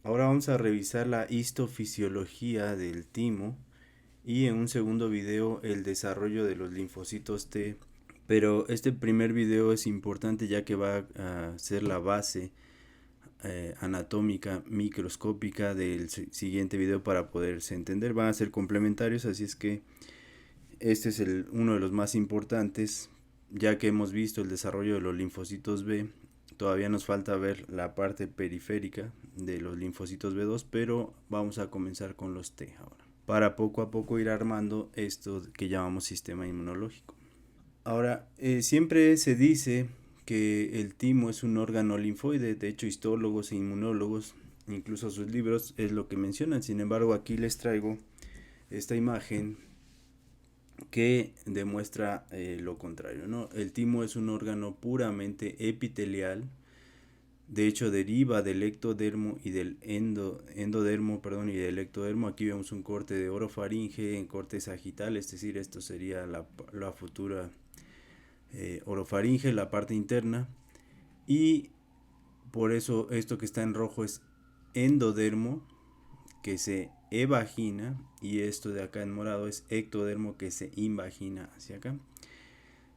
Ahora vamos a revisar la histofisiología del timo y en un segundo video el desarrollo de los linfocitos T. Pero este primer video es importante ya que va a ser la base anatómica microscópica del siguiente video para poderse entender. Van a ser complementarios, así es que este es uno de los más importantes, ya que hemos visto el desarrollo de los linfocitos B. Todavía nos falta ver la parte periférica de los linfocitos B2, pero vamos a comenzar con los T ahora, para poco a poco ir armando esto que llamamos sistema inmunológico. Ahora, siempre se dice que el timo es un órgano linfoide, de hecho histólogos e inmunólogos, incluso sus libros, es lo que mencionan. Sin embargo, aquí les traigo esta imagen que demuestra lo contrario, ¿no? El timo es un órgano puramente epitelial, de hecho deriva del ectodermo y del endodermo, perdón, y del ectodermo. Aquí vemos un corte de orofaringe en corte sagital, es decir, esto sería la futura orofaringe, la parte interna, y por eso esto que está en rojo es endodermo, que se evagina, y esto de acá en morado es ectodermo, que se invagina hacia acá.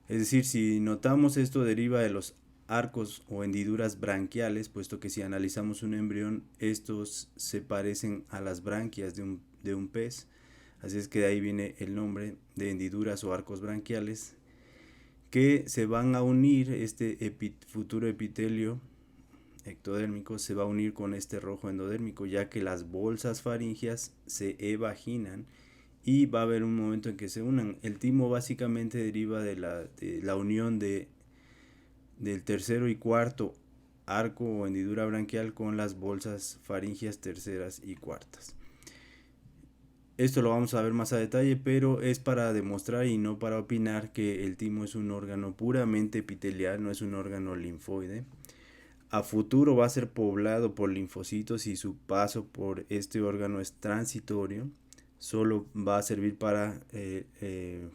Es decir, si notamos, esto deriva de los arcos o hendiduras branquiales, puesto que si analizamos un embrión, estos se parecen a las branquias de un pez, así es que de ahí viene el nombre de hendiduras o arcos branquiales, que se van a unir. Este futuro epitelio ectodérmico se va a unir con este rojo endodérmico, ya que las bolsas faringias se evaginan y va a haber un momento en que se unan. El timo básicamente deriva de la unión del tercero y cuarto arco o hendidura branquial con las bolsas faringias terceras y cuartas. Esto lo vamos a ver más a detalle, pero es para demostrar y no para opinar que el timo es un órgano puramente epitelial, no es un órgano linfoide. A futuro va a ser poblado por linfocitos y su paso por este órgano es transitorio. Solo va a servir para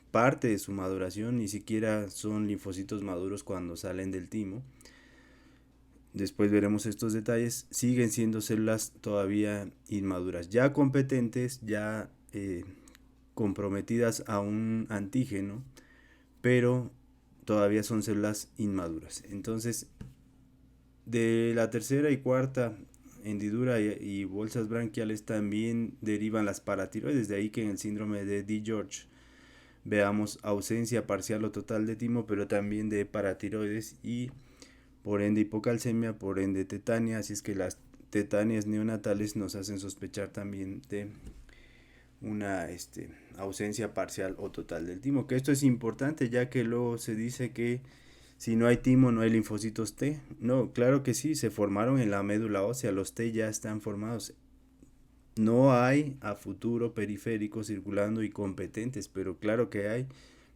parte de su maduración, ni siquiera son linfocitos maduros cuando salen del timo. Después veremos estos detalles. Siguen siendo células todavía inmaduras, ya competentes, ya comprometidas a un antígeno, pero todavía son células inmaduras. Entonces, de la tercera y cuarta hendidura y bolsas branquiales también derivan las paratiroides, de ahí que en el síndrome de DiGeorge veamos ausencia parcial o total de timo, pero también de paratiroides y por ende hipocalcemia, por ende tetania. Así es que las tetanias neonatales nos hacen sospechar también de una ausencia parcial o total del timo, que esto es importante, ya que luego se dice que si no hay timo no hay linfocitos T. No, claro que sí, se formaron en la médula ósea, los T ya están formados. No hay a futuro periféricos circulando y competentes, pero claro que hay,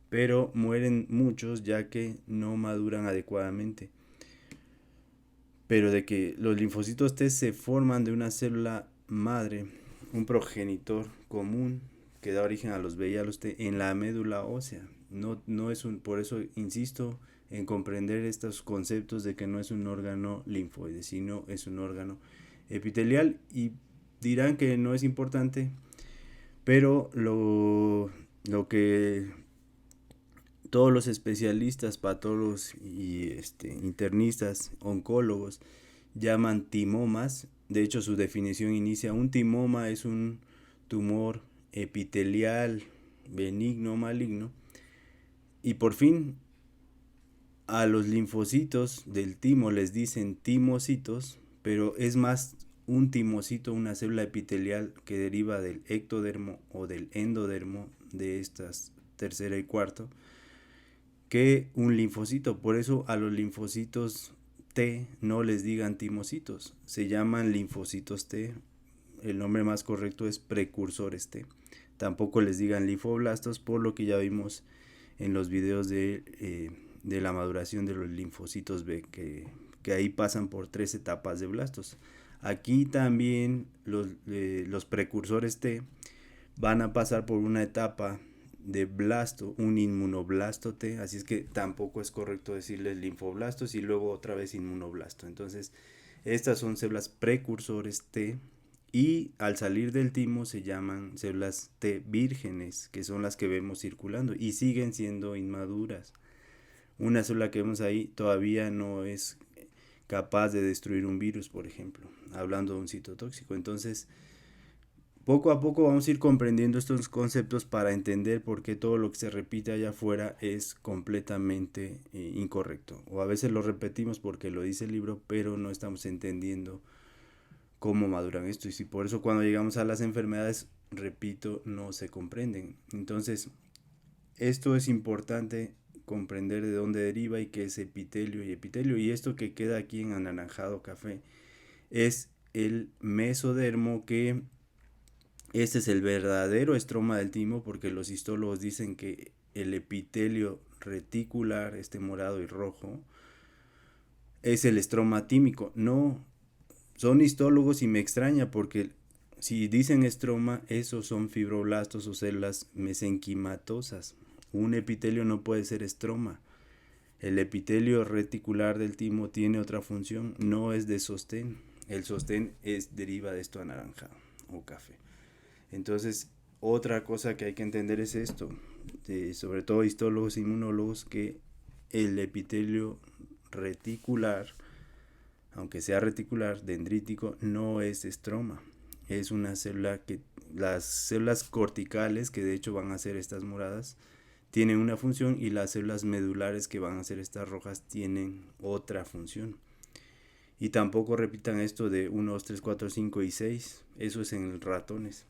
pero mueren muchos ya que no maduran adecuadamente. Pero de que los linfocitos T se forman de una célula madre, un progenitor común que da origen a los B y a los T en la médula ósea. No es por eso insisto en comprender estos conceptos de que no es un órgano linfoide, sino es un órgano epitelial. Y dirán que no es importante, pero lo que todos los especialistas, patólogos y internistas, oncólogos, llaman timomas. De hecho, su definición inicia: un timoma es un tumor epitelial benigno o maligno. Y por fin, a los linfocitos del timo les dicen timocitos, pero es más un timocito, una célula epitelial que deriva del ectodermo o del endodermo de estas tercera y cuarto, que un linfocito. Por eso a los linfocitos T no les digan timocitos, se llaman linfocitos T. El nombre más correcto es precursores T. Tampoco les digan linfoblastos, por lo que ya vimos en los videos de la maduración de los linfocitos B, que ahí pasan por 3 etapas de blastos. Aquí también los precursores T van a pasar por una etapa de blasto, un inmunoblasto T, así es que tampoco es correcto decirles linfoblastos y luego otra vez inmunoblasto. Entonces Estas son células precursores T y al salir del timo se llaman células T vírgenes, que son las que vemos circulando y siguen siendo inmaduras. Una célula que vemos ahí todavía no es capaz de destruir un virus, por ejemplo, hablando de un citotóxico. Entonces, poco a poco vamos a ir comprendiendo estos conceptos para entender por qué todo lo que se repite allá afuera es completamente incorrecto. O a veces lo repetimos porque lo dice el libro, pero no estamos entendiendo cómo maduran esto. Y si por eso cuando llegamos a las enfermedades, repito, no se comprenden. Entonces, esto es importante comprender de dónde deriva y qué es epitelio y epitelio. Y esto que queda aquí en anaranjado café es el mesodermo, que este es el verdadero estroma del timo, porque los histólogos dicen que el epitelio reticular, este morado y rojo, es el estroma tímico. No, son histólogos y me extraña porque si dicen estroma, esos son fibroblastos o células mesenquimatosas. Un epitelio no puede ser estroma. El epitelio reticular del timo tiene otra función, no es de sostén. El sostén deriva de esto anaranjado o café. Entonces, otra cosa que hay que entender es esto, sobre todo histólogos e inmunólogos, que el epitelio reticular, aunque sea reticular, dendrítico, no es estroma. Es una célula que, las células corticales, que de hecho van a ser estas moradas, tienen una función, y las células medulares, que van a ser estas rojas, tienen otra función. Y tampoco repitan esto de 1, 2, 3, 4, 5 y 6, eso es en ratones.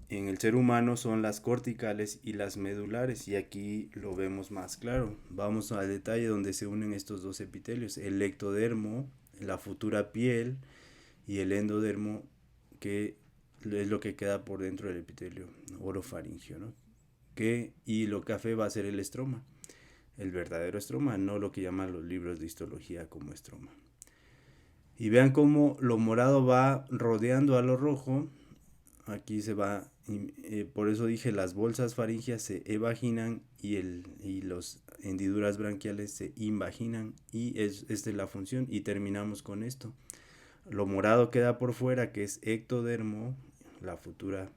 En el ser humano son las corticales y las medulares, y aquí lo vemos más claro. Vamos al detalle donde se unen estos dos epitelios, el ectodermo, la futura piel, y el endodermo, que es lo que queda por dentro del epitelio orofaringio, ¿no? Y lo café va a ser el estroma, el verdadero estroma, no lo que llaman los libros de histología como estroma. Y vean cómo lo morado va rodeando a lo rojo. Aquí se va, por eso dije, las bolsas faringias se evaginan y los hendiduras branquiales se invaginan, y esta es la función. Y terminamos con esto. Lo morado queda por fuera, que es ectodermo, la futura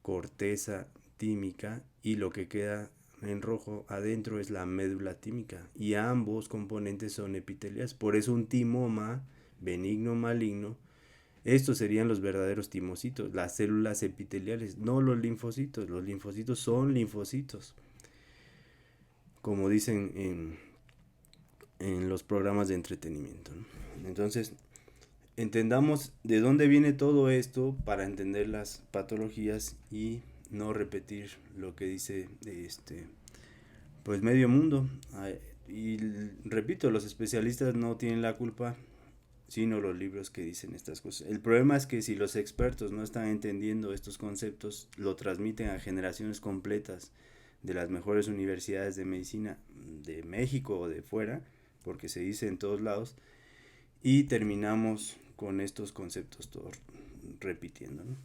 corteza tímica, y lo que queda en rojo adentro es la médula tímica, y ambos componentes son epiteliales. Por eso un timoma benigno maligno, estos serían los verdaderos timocitos, las células epiteliales, no los linfocitos. Los linfocitos son linfocitos, como dicen en los programas de entretenimiento, ¿no? Entonces, entendamos de dónde viene todo esto para entender las patologías y no repetir lo que dice pues medio mundo. Y repito, los especialistas no tienen la culpa, sino los libros que dicen estas cosas. El problema es que si los expertos no están entendiendo estos conceptos, lo transmiten a generaciones completas de las mejores universidades de medicina de México o de fuera, porque se dice en todos lados, y terminamos con estos conceptos todos repitiendo, ¿no?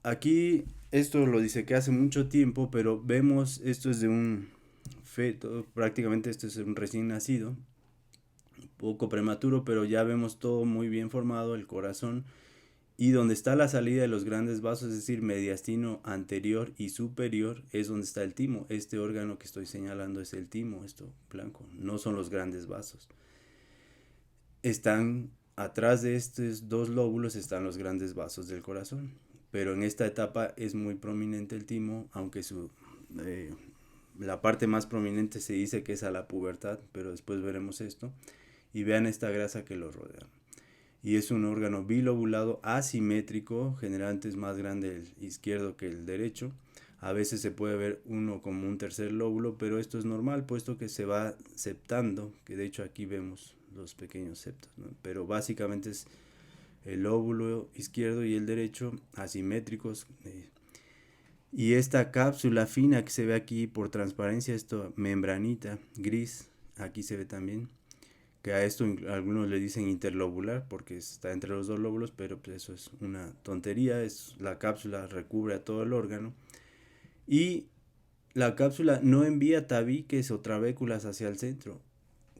Aquí esto lo dice que hace mucho tiempo, pero vemos, esto es de un feto, prácticamente esto es un recién nacido, poco prematuro, pero ya vemos todo muy bien formado, el corazón, y donde está la salida de los grandes vasos, es decir, mediastino anterior y superior, es donde está el timo. Este órgano que estoy señalando es el timo, esto blanco, no son los grandes vasos. Están atrás de estos dos lóbulos, están los grandes vasos del corazón, pero en esta etapa es muy prominente el timo, aunque la parte más prominente se dice que es a la pubertad, pero después veremos esto. Y vean esta grasa que lo rodea. Y es un órgano bilobulado asimétrico, generalmente es más grande el izquierdo que el derecho. A veces se puede ver uno como un tercer lóbulo, pero esto es normal, puesto que se va septando, que de hecho aquí vemos los pequeños septos, ¿no? Pero básicamente es el lóbulo izquierdo y el derecho asimétricos. Y esta cápsula fina que se ve aquí por transparencia, esto membranita gris, aquí se ve también, que a esto algunos le dicen interlobular porque está entre los dos lóbulos, pero pues eso es una tontería. La cápsula recubre a todo el órgano, y la cápsula no envía tabiques o trabéculas hacia el centro,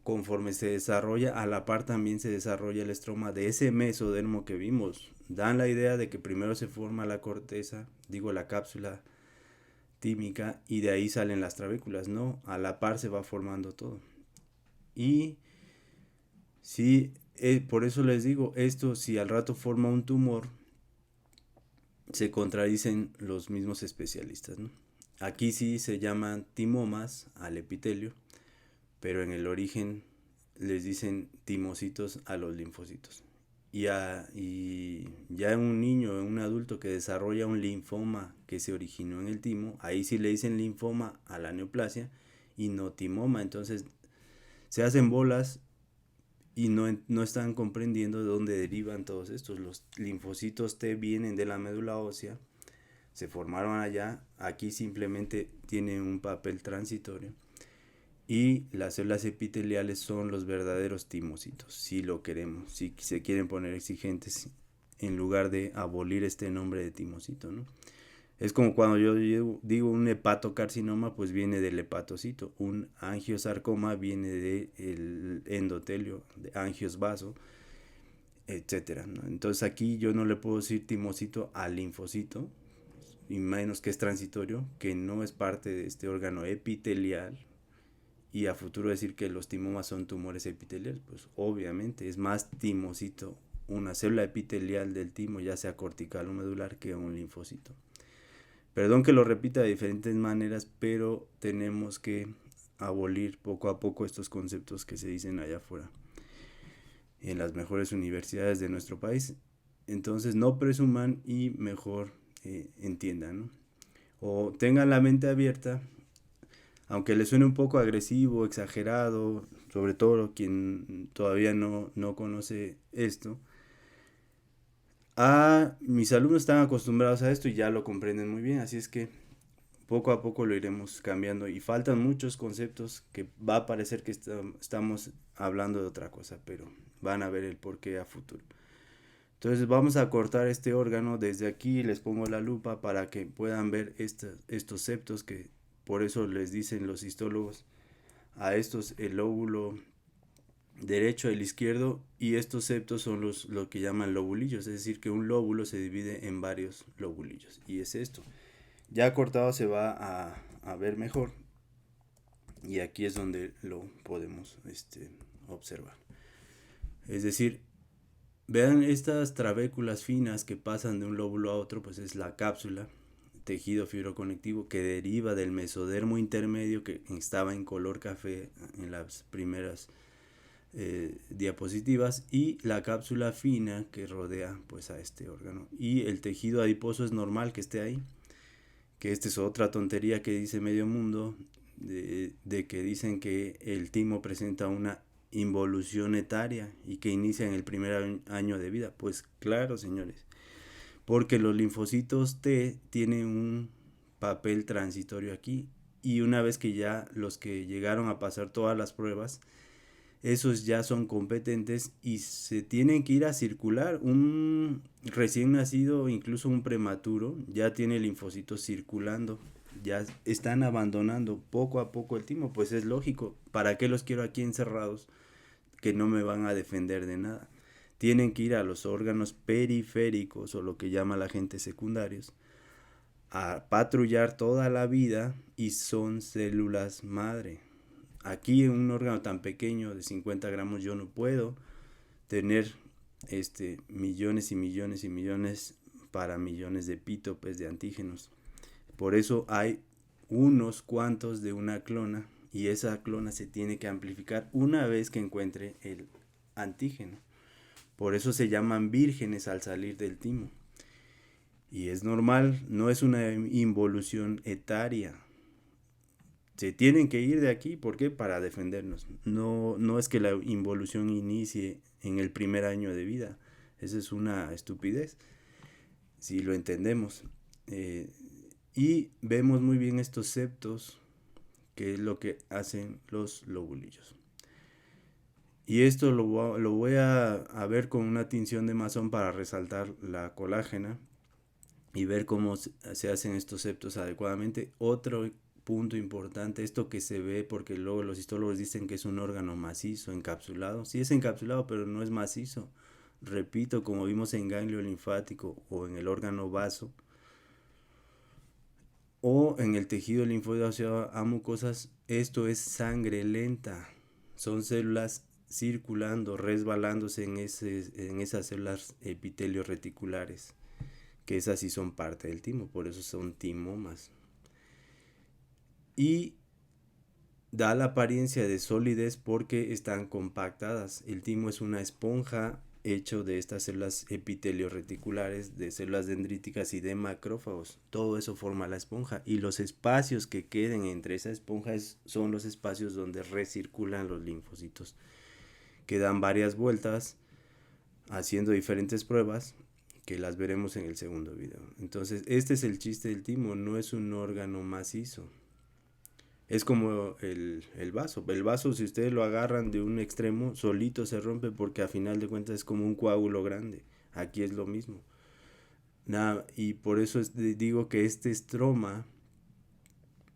conforme se desarrolla, a la par también se desarrolla el estroma de ese mesodermo que vimos. Dan la idea de que primero se forma la corteza, la cápsula tímica, y de ahí salen las trabéculas. No, a la par se va formando todo. Y sí, por eso les digo, esto si al rato forma un tumor, se contradicen los mismos especialistas, ¿no? Aquí sí se llaman timomas al epitelio, pero en el origen les dicen timocitos a los linfocitos. Y ya en un niño, en un adulto que desarrolla un linfoma que se originó en el timo, ahí sí le dicen linfoma a la neoplasia y no timoma. Entonces se hacen bolas y no están comprendiendo de dónde derivan todos estos. Los linfocitos T vienen de la médula ósea, se formaron allá, aquí simplemente tienen un papel transitorio. Y las células epiteliales son los verdaderos timocitos, si lo queremos, si se quieren poner exigentes, en lugar de abolir este nombre de timocito, ¿no? Es como cuando yo digo un hepatocarcinoma, pues viene del hepatocito. Un angiosarcoma viene del endotelio, de angios vaso, etcétera, ¿no? Entonces aquí yo no le puedo decir timocito al linfocito, y menos que es transitorio, que no es parte de este órgano epitelial, y a futuro decir que los timomas son tumores epiteliales, pues obviamente es más timocito una célula epitelial del timo, ya sea cortical o medular, que un linfocito. Perdón que lo repita de diferentes maneras, pero tenemos que abolir poco a poco estos conceptos que se dicen allá afuera, en las mejores universidades de nuestro país. Entonces no presuman y mejor entiendan, ¿no? O tengan la mente abierta, aunque les suene un poco agresivo, exagerado, sobre todo quien todavía no conoce esto. Mis alumnos están acostumbrados a esto y ya lo comprenden muy bien, así es que poco a poco lo iremos cambiando, y faltan muchos conceptos que va a parecer que estamos hablando de otra cosa, pero van a ver el porqué a futuro. Entonces vamos a cortar este órgano. Desde aquí les pongo la lupa para que puedan ver estos septos, que por eso les dicen los histólogos a estos el lóbulo derecho, el izquierdo, y estos septos son lo que llaman lobulillos, es decir, que un lóbulo se divide en varios lobulillos, y es esto. Ya cortado se va a ver mejor, y aquí es donde lo podemos observar. Es decir, vean estas trabéculas finas que pasan de un lóbulo a otro, pues es la cápsula, tejido fibroconectivo que deriva del mesodermo intermedio, que estaba en color café en las primeras diapositivas, y la cápsula fina que rodea pues a este órgano, y el tejido adiposo es normal que esté ahí, que esta es otra tontería que dice medio mundo, de que dicen que el timo presenta una involución etaria y que inicia en el primer año de vida. Pues claro, señores, porque los linfocitos T tienen un papel transitorio aquí, y una vez que ya los que llegaron a pasar todas las pruebas, esos ya son competentes y se tienen que ir a circular. Un recién nacido, incluso un prematuro, ya tiene linfocitos circulando, ya están abandonando poco a poco el timo. Pues es lógico, ¿para qué los quiero aquí encerrados que no me van a defender de nada? Tienen que ir a los órganos periféricos, o lo que llama la gente secundarios, a patrullar toda la vida, y son células madre. Aquí en un órgano tan pequeño de 50 gramos yo no puedo tener millones y millones y millones para millones de epítopes de antígenos. Por eso hay unos cuantos de una clona, y esa clona se tiene que amplificar una vez que encuentre el antígeno. Por eso se llaman vírgenes al salir del timo. Y es normal, no es una involución etaria. Se tienen que ir de aquí, ¿por qué? Para defendernos. No es que la involución inicie en el primer año de vida. Esa es una estupidez, si lo entendemos. Y vemos muy bien estos septos, que es lo que hacen los lobulillos. Y esto lo voy a ver con una tinción de Masson para resaltar la colágena y ver cómo se hacen estos septos adecuadamente. Otro punto importante, esto que se ve, porque luego los histólogos dicen que es un órgano macizo, encapsulado. Sí es encapsulado, pero no es macizo. Repito, como vimos en ganglio linfático o en el órgano vaso o en el tejido linfóide asociado a mucosas, esto es sangre lenta. Son células circulando, resbalándose en esas células epitelios reticulares, que esas sí son parte del timo, por eso son timomas. Y da la apariencia de solidez porque están compactadas. El timo es una esponja hecho de estas células epitelios reticulares, de células dendríticas y de macrófagos. Todo eso forma la esponja, y los espacios que queden entre esa esponja son los espacios donde recirculan los linfocitos, que dan varias vueltas haciendo diferentes pruebas que las veremos en el segundo video. Entonces, este es el chiste del timo, no es un órgano macizo. Es como el vaso. El vaso, si ustedes lo agarran de un extremo, solito se rompe porque a final de cuentas es como un coágulo grande. Aquí es lo mismo. Nada, y por eso digo que este estroma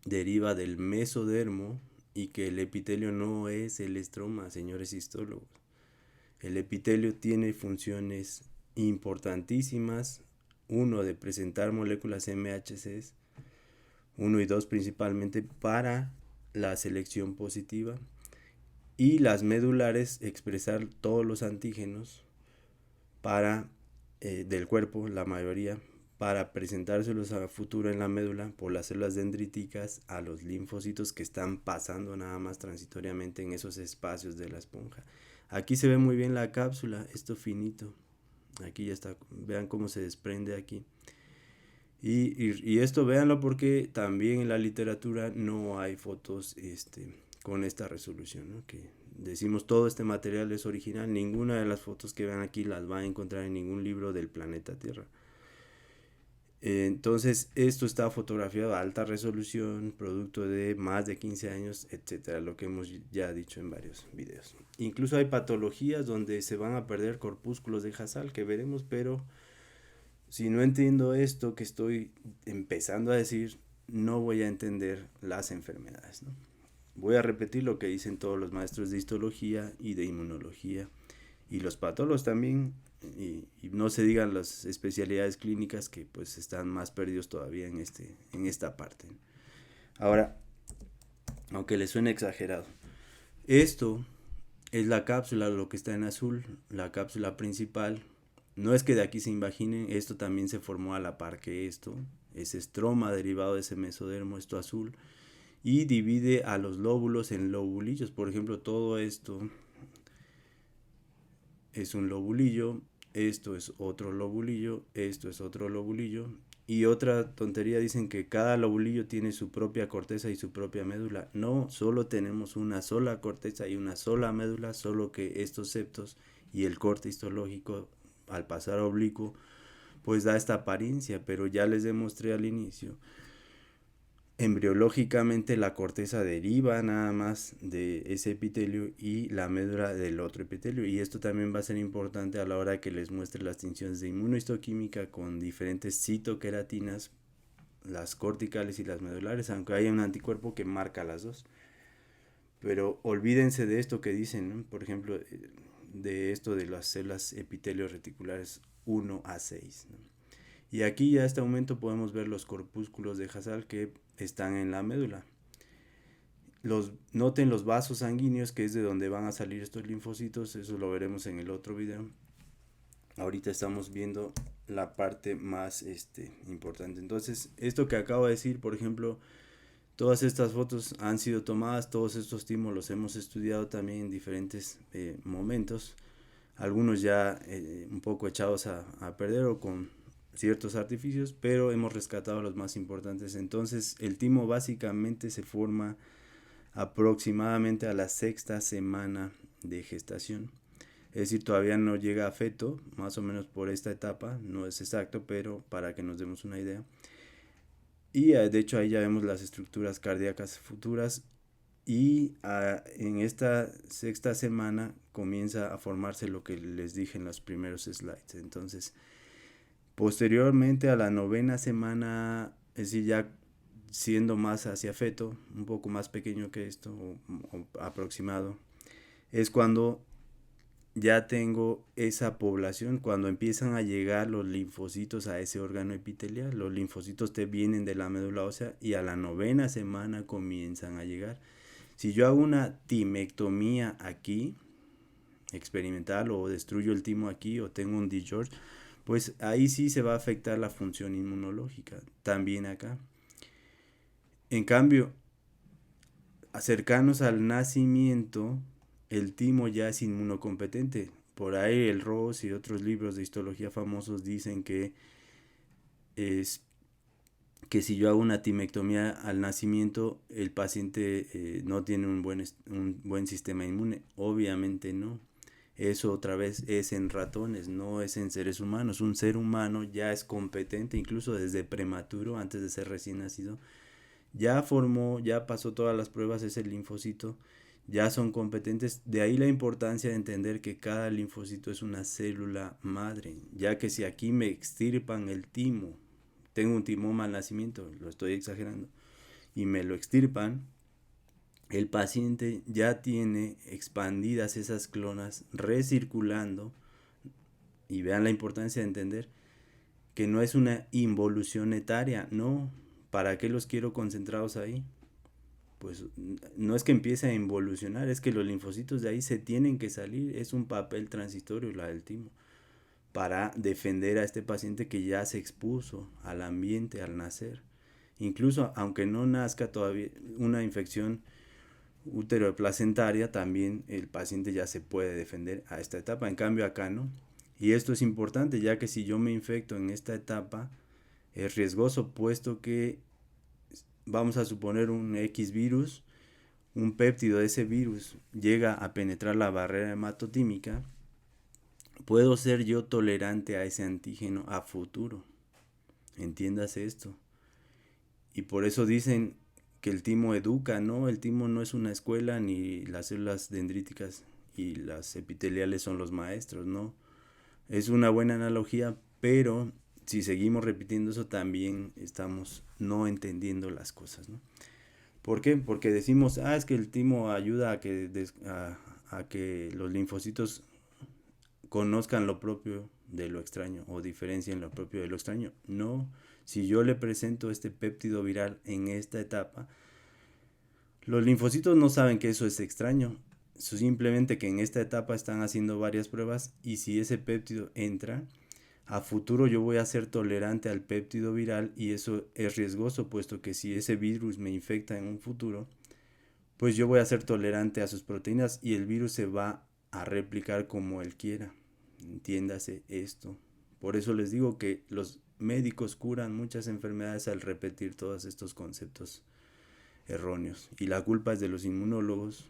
deriva del mesodermo y que el epitelio no es el estroma, señores histólogos. El epitelio tiene funciones importantísimas. Uno, de presentar moléculas MHC, 1 y 2 principalmente para la selección positiva, y las medulares expresar todos los antígenos para del cuerpo, la mayoría, para presentárselos a futuro en la médula por las células dendríticas a los linfocitos que están pasando nada más transitoriamente en esos espacios de la esponja. Aquí se ve muy bien la cápsula, esto finito. Aquí ya está, vean cómo se desprende aquí. Y esto véanlo porque también en la literatura no hay fotos con esta resolución, ¿no? Que decimos todo este material es original, ninguna de las fotos que vean aquí las van a encontrar en ningún libro del planeta Tierra. Entonces esto está fotografiado a alta resolución, producto de más de 15 años, etcétera, lo que hemos ya dicho en varios videos. Incluso hay patologías donde se van a perder corpúsculos de Hassall que veremos, pero si no entiendo esto que estoy empezando a decir, no voy a entender las enfermedades, ¿no? Voy a repetir lo que dicen todos los maestros de histología y de inmunología, y los patólogos también, y no se digan las especialidades clínicas que pues están más perdidos todavía en esta parte. Ahora, aunque les suene exagerado, esto es la cápsula, lo que está en azul, la cápsula principal. No es que de aquí se imaginen, esto también se formó a la par que esto, ese estroma derivado de ese mesodermo, esto azul, y divide a los lóbulos en lobulillos. Por ejemplo, todo esto es un lobulillo, esto es otro lobulillo, esto es otro lobulillo. Y otra tontería, dicen que cada lobulillo tiene su propia corteza y su propia médula. No, solo tenemos una sola corteza y una sola médula, solo que estos septos y el corte histológico al pasar oblicuo pues da esta apariencia, pero ya les demostré al inicio, embriológicamente la corteza deriva nada más de ese epitelio y la médula del otro epitelio, y esto también va a ser importante a la hora que les muestre las tinciones de inmunohistoquímica con diferentes citoqueratinas, las corticales y las medulares, aunque haya un anticuerpo que marca las dos. Pero olvídense de esto que dicen, ¿no? Por ejemplo, de esto de las células epitelios reticulares 1 a 6, ¿no? Y aquí ya a este momento podemos ver los corpúsculos de Hassall que están en la médula. Noten los vasos sanguíneos, que es de donde van a salir estos linfocitos, eso lo veremos en el otro video. Ahorita estamos viendo la parte más importante. Entonces, esto que acabo de decir, por ejemplo, todas estas fotos han sido tomadas, todos estos timos los hemos estudiado también en diferentes momentos, algunos ya un poco echados a perder o con ciertos artificios, pero hemos rescatado los más importantes. Entonces el timo básicamente se forma aproximadamente a la 6ª semana de gestación, es decir, todavía no llega a feto, más o menos por esta etapa, no es exacto, pero para que nos demos una idea. Y de hecho ahí ya vemos las estructuras cardíacas futuras, y en esta 6ª semana comienza a formarse lo que les dije en los primeros slides. Entonces, posteriormente a la 9ª semana, es decir, ya siendo más hacia feto, un poco más pequeño que esto, o aproximado, es cuando ya tengo esa población, cuando empiezan a llegar los linfocitos a ese órgano epitelial. Los linfocitos te vienen de la médula ósea y a la 9ª semana comienzan a llegar. Si yo hago una timectomía aquí, experimental, o destruyo el timo aquí, o tengo un discharge, pues ahí sí se va a afectar la función inmunológica, también acá. En cambio, cercanos al nacimiento, el timo ya es inmunocompetente. Por ahí el Ross y otros libros de histología famosos dicen es que si yo hago una timectomía al nacimiento, el paciente no tiene un buen sistema inmune. Obviamente no. Eso otra vez es en ratones, no es en seres humanos. Un ser humano ya es competente, incluso desde prematuro, antes de ser recién nacido. Ya formó, ya pasó todas las pruebas ese linfocito, ya son competentes. De ahí la importancia de entender que cada linfocito es una célula madre, ya que si aquí me extirpan el timo, tengo un timoma al nacimiento, lo estoy exagerando, y me lo extirpan, el paciente ya tiene expandidas esas clonas recirculando. Y vean la importancia de entender que no es una involución etaria, no. ¿Para qué los quiero concentrados ahí? Pues no es que empiece a involucionar, es que los linfocitos de ahí se tienen que salir. Es un papel transitorio la del timo, para defender a este paciente que ya se expuso al ambiente al nacer. Incluso aunque no nazca todavía una infección útero-placentaria, también el paciente ya se puede defender a esta etapa. En cambio acá no. Y esto es importante, ya que si yo me infecto en esta etapa, es riesgoso, puesto que vamos a suponer un X virus, un péptido de ese virus llega a penetrar la barrera hematotímica, puedo ser yo tolerante a ese antígeno a futuro. Entiéndase esto. Y por eso dicen que el timo educa, ¿no? El timo no es una escuela, ni las células dendríticas y las epiteliales son los maestros, ¿no? Es una buena analogía, pero si seguimos repitiendo eso también estamos no entendiendo las cosas, ¿no? ¿Por qué? Porque decimos, es que el timo ayuda a que los linfocitos conozcan lo propio de lo extraño o diferencien lo propio de lo extraño. No, si yo le presento este péptido viral en esta etapa, los linfocitos no saben que eso es extraño, simplemente que en esta etapa están haciendo varias pruebas, y si ese péptido entra, a futuro yo voy a ser tolerante al péptido viral, y eso es riesgoso, puesto que si ese virus me infecta en un futuro, pues yo voy a ser tolerante a sus proteínas y el virus se va a replicar como él quiera. Entiéndase esto. Por eso les digo que los médicos curan muchas enfermedades al repetir todos estos conceptos erróneos. Y la culpa es de los inmunólogos,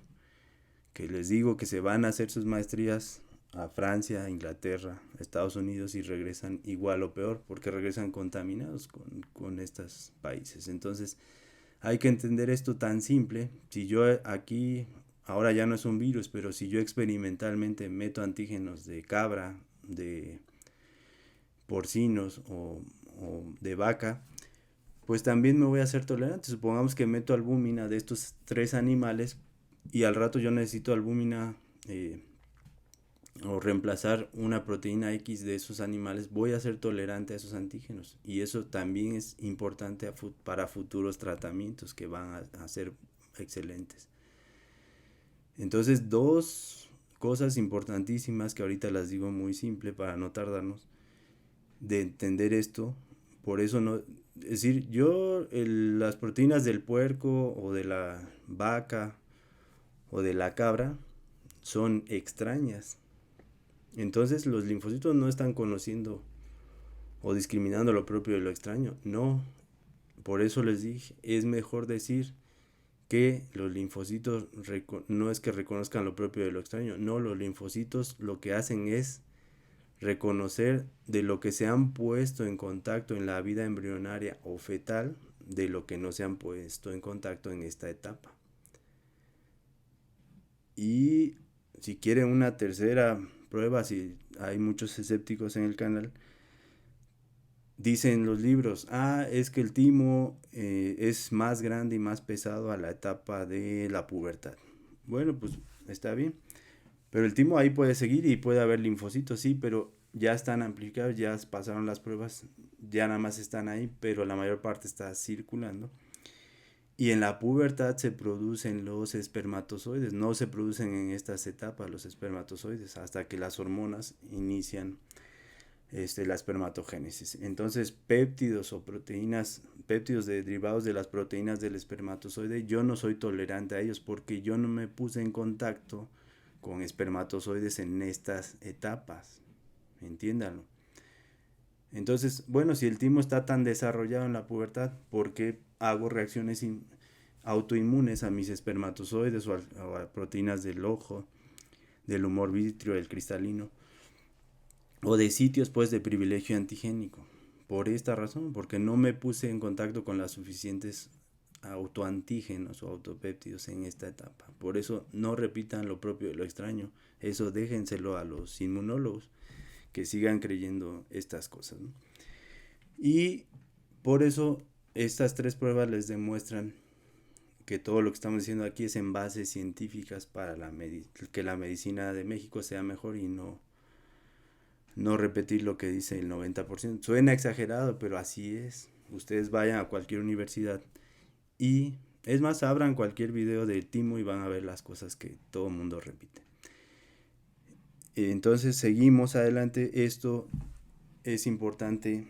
que les digo que se van a hacer sus maestrías a Francia, a Inglaterra, a Estados Unidos, y regresan igual o peor, porque regresan contaminados con estos países. Entonces hay que entender esto tan simple. Si yo aquí, ahora ya no es un virus, pero si yo experimentalmente meto antígenos de cabra, de porcinos o de vaca, pues también me voy a hacer tolerante. Supongamos que meto albúmina de estos 3 animales, y al rato yo necesito albúmina o reemplazar una proteína X de esos animales, voy a ser tolerante a esos antígenos. Y eso también es importante para futuros tratamientos que van a ser excelentes. Entonces, dos cosas importantísimas que ahorita las digo muy simple para no tardarnos de entender esto. Por eso no, es decir, las proteínas del puerco o de la vaca o de la cabra son extrañas. Entonces los linfocitos no están conociendo o discriminando lo propio de lo extraño. No, por eso les dije, es mejor decir que los linfocitos no es que reconozcan lo propio de lo extraño. No, los linfocitos lo que hacen es reconocer de lo que se han puesto en contacto en la vida embrionaria o fetal, de lo que no se han puesto en contacto en esta etapa. Y si quieren una tercera prueba, si hay muchos escépticos en el canal, Dicen los libros, es que el timo es más grande y más pesado a la etapa de la pubertad. Bueno, pues está bien. Pero el timo ahí puede seguir y puede haber linfocitos, sí, pero ya están amplificados, ya pasaron las pruebas, ya nada más están ahí, pero la mayor parte está circulando. Y en la pubertad se producen los espermatozoides, no se producen en estas etapas los espermatozoides hasta que las hormonas inician la espermatogénesis. Entonces, péptidos o proteínas, péptidos derivados de las proteínas del espermatozoide, yo no soy tolerante a ellos porque yo no me puse en contacto con espermatozoides en estas etapas. Entiéndanlo. Entonces, bueno, si el timo está tan desarrollado en la pubertad, ¿por qué hago reacciones autoinmunes a mis espermatozoides o a proteínas del ojo, del humor vítreo, del cristalino, o de sitios pues de privilegio antigénico? Por esta razón, porque no me puse en contacto con las suficientes autoantígenos o autopéptidos en esta etapa. Por eso no repitan lo propio de lo extraño. Eso déjenselo a los inmunólogos que sigan creyendo estas cosas, ¿no? Y por eso estas tres pruebas les demuestran que todo lo que estamos diciendo aquí es en bases científicas para que la medicina de México sea mejor y no repetir lo que dice el 90%. Suena exagerado, pero así es. Ustedes vayan a cualquier universidad y es más, abran cualquier video de timo y van a ver las cosas que todo el mundo repite. Entonces seguimos adelante. Esto es importante,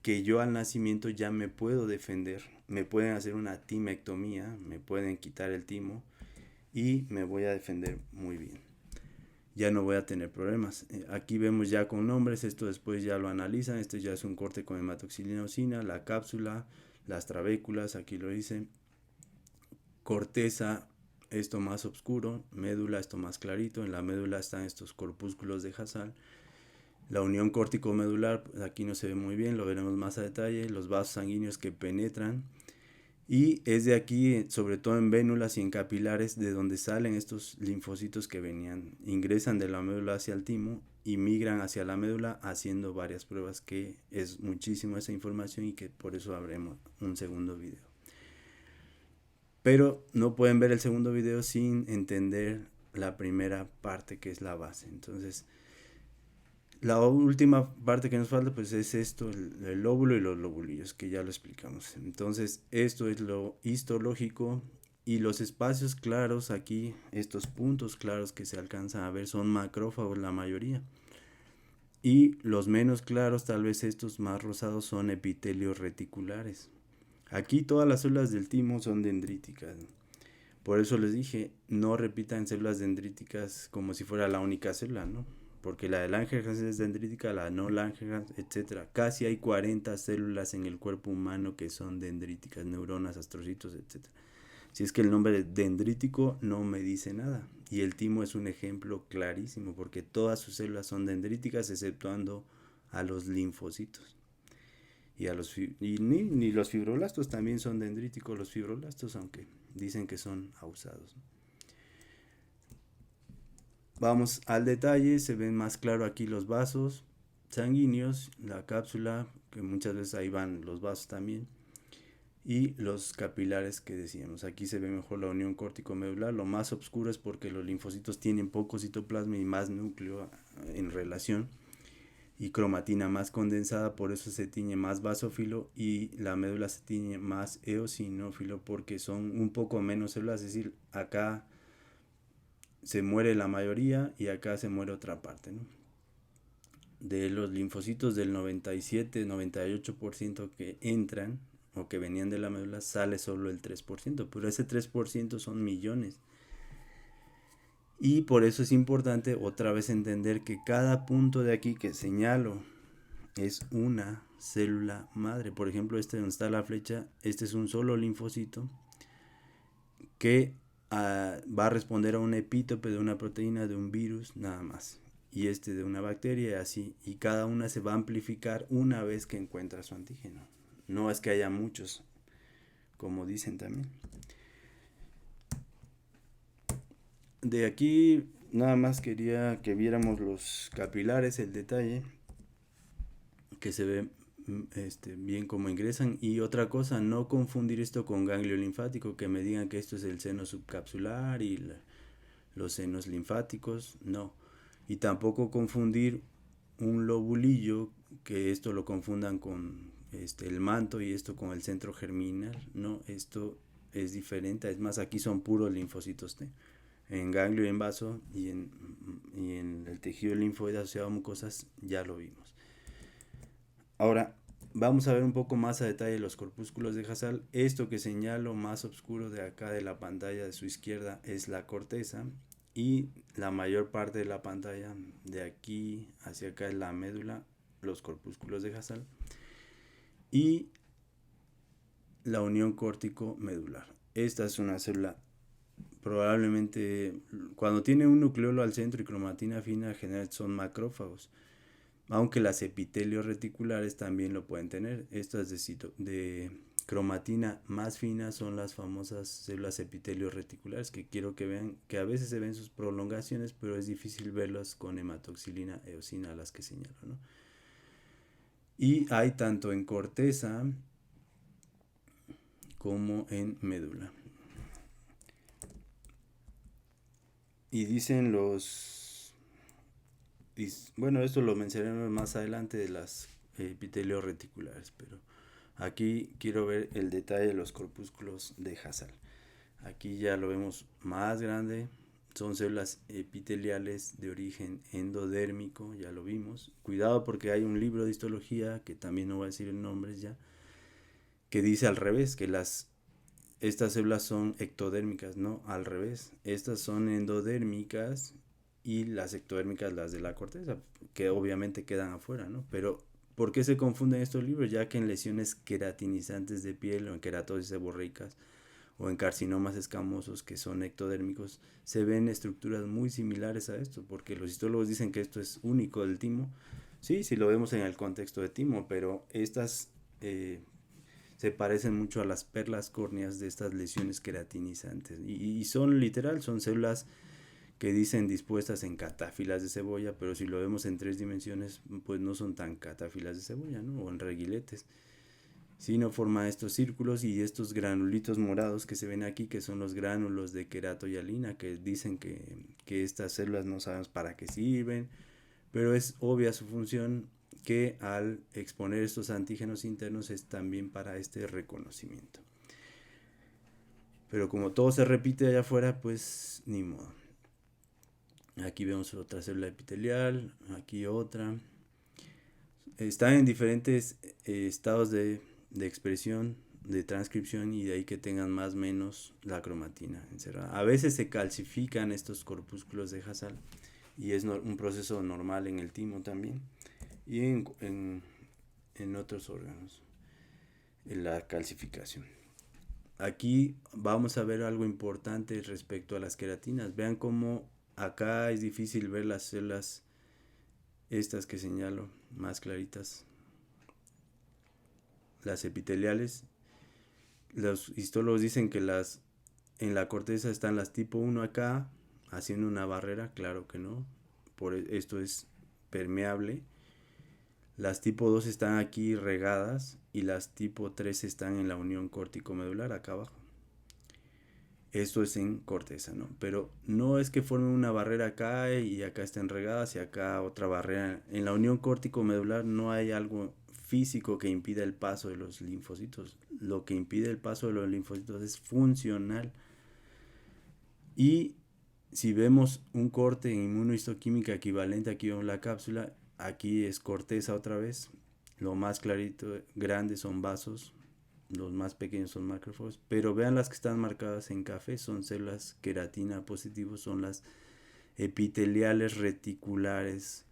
que yo al nacimiento ya me puedo defender. Me pueden hacer una timectomía, me pueden quitar el timo y me voy a defender muy bien. Ya no voy a tener problemas. Aquí vemos ya con nombres, esto después ya lo analizan. Esto ya es un corte con hematoxilinosina, la cápsula, las trabéculas, aquí lo dice. Corteza, esto más oscuro, médula, esto más clarito. En la médula están estos corpúsculos de Hassall. La unión córtico-medular, aquí no se ve muy bien, lo veremos más a detalle. Los vasos sanguíneos que penetran. Y es de aquí, sobre todo en vénulas y en capilares, de donde salen estos linfocitos que ingresan de la médula hacia el timo y migran hacia la médula haciendo varias pruebas, que es muchísimo esa información y que por eso haremos un segundo video. Pero no pueden ver el segundo video sin entender la primera parte, que es la base. Entonces, la última parte que nos falta pues es esto, el lóbulo y los lobulillos, que ya lo explicamos. Entonces esto es lo histológico, y los espacios claros aquí, estos puntos claros que se alcanzan a ver, son macrófagos la mayoría. Y los menos claros, tal vez estos más rosados, son epitelios reticulares. Aquí todas las células del timo son dendríticas. Por eso les dije, no repitan células dendríticas como si fuera la única célula, ¿no? Porque la de Langerhans es dendrítica, la no Langerhans, etc. Casi hay 40 células en el cuerpo humano que son dendríticas, neuronas, astrocitos, etc. Si es que el nombre dendrítico no me dice nada. Y el timo es un ejemplo clarísimo, porque todas sus células son dendríticas, exceptuando a los linfocitos. Ni los fibroblastos también son dendríticos, los fibroblastos, aunque dicen que son ausados. Vamos al detalle, se ven más claro aquí los vasos sanguíneos, la cápsula, que muchas veces ahí van los vasos también, y los capilares que decíamos. Aquí se ve mejor la unión córtico-medular. Lo más oscuro es porque los linfocitos tienen poco citoplasma y más núcleo en relación, y cromatina más condensada, por eso se tiñe más basófilo, y la médula se tiñe más eosinófilo porque son un poco menos células, es decir, acá se muere la mayoría y acá se muere otra parte, ¿no? De los linfocitos del 97-98% que entran o que venían de la médula, sale solo el 3%, pero ese 3% son millones. Y por eso es importante otra vez entender que cada punto de aquí que señalo es una célula madre. Por ejemplo, este donde está la flecha, este es un solo linfocito que va a responder a un epítope de una proteína, de un virus, nada más. Y este de una bacteria, y así. Y cada una se va a amplificar una vez que encuentra su antígeno. No es que haya muchos, como dicen también. De aquí nada más quería que viéramos los capilares, el detalle, que se ve bien cómo ingresan. Y otra cosa, no confundir esto con ganglio linfático, que me digan que esto es el seno subcapsular y los senos linfáticos, no. Y tampoco confundir un lobulillo, que esto lo confundan con el manto y esto con el centro germinal, no, esto es diferente, es más, aquí son puros linfocitos T. En ganglio y en vaso y en el tejido linfoide asociado a mucosas ya lo vimos. Ahora vamos a ver un poco más a detalle los corpúsculos de Hasal. Esto que señalo más oscuro de acá de la pantalla de su izquierda es la corteza, y la mayor parte de la pantalla de aquí hacia acá es la médula, los corpúsculos de Hasal y la unión córtico-medular. Esta es una célula probablemente, cuando tiene un nucleolo al centro y cromatina fina, en general son macrófagos, aunque las epitelios reticulares también lo pueden tener. Estas de cromatina más fina son las famosas células epitelios reticulares, que quiero que vean que a veces se ven sus prolongaciones, pero es difícil verlas con hematoxilina eosina, las que señalo, ¿no? Y hay tanto en corteza como en médula. Y dicen bueno, esto lo mencionaremos más adelante de las epitelios reticulares, pero aquí quiero ver el detalle de los corpúsculos de Hasal. Aquí ya lo vemos más grande, son células epiteliales de origen endodérmico, ya lo vimos. Cuidado porque hay un libro de histología, que también no voy a decir el nombre ya, que dice al revés, que estas células son ectodérmicas, no, al revés. Estas son endodérmicas y las ectodérmicas las de la corteza, que obviamente quedan afuera, ¿no? Pero ¿por qué se confunden estos libros? Ya que en lesiones queratinizantes de piel o en queratosis seborreicas o en carcinomas escamosos que son ectodérmicos, se ven estructuras muy similares a esto, porque los histólogos dicen que esto es único del timo. Sí, sí lo vemos en el contexto de timo, pero estas se parecen mucho a las perlas córneas de estas lesiones queratinizantes. Y son literal, son células que dicen dispuestas en catáfilas de cebolla, pero si lo vemos en 3 dimensiones, pues no son tan catáfilas de cebolla, ¿no? O en reguiletes, sino forma estos círculos y estos granulitos morados que se ven aquí, que son los gránulos de queratohialina, que dicen que estas células no sabemos para qué sirven, pero es obvia su función, que al exponer estos antígenos internos es también para este reconocimiento. Pero como todo se repite allá afuera, pues ni modo. Aquí vemos otra célula epitelial, aquí otra. Están en diferentes estados de expresión, de transcripción, y de ahí que tengan más o menos la cromatina encerrada. A veces se calcifican estos corpúsculos de Hasal y es un proceso normal en el timo también y en otros órganos, en la calcificación. Aquí vamos a ver algo importante respecto a las queratinas. Vean cómo acá es difícil ver las células estas que señalo más claritas, las epiteliales. Los histólogos dicen que en la corteza están las tipo 1 acá, haciendo una barrera. Claro que no, esto es permeable. Las tipo 2 están aquí regadas y las tipo 3 están en la unión córtico-medular acá abajo. Esto es en corteza, ¿no? Pero no es que formen una barrera acá y acá estén regadas y acá otra barrera. En la unión córtico-medular no hay algo físico que impida el paso de los linfocitos. Lo que impide el paso de los linfocitos es funcional. Y si vemos un corte en inmunohistoquímica equivalente, aquí vemos la cápsula, aquí es corteza otra vez. Lo más clarito, grande son vasos, los más pequeños son macrófagos, pero vean las que están marcadas en café, son células queratina positivos, son las epiteliales reticulares,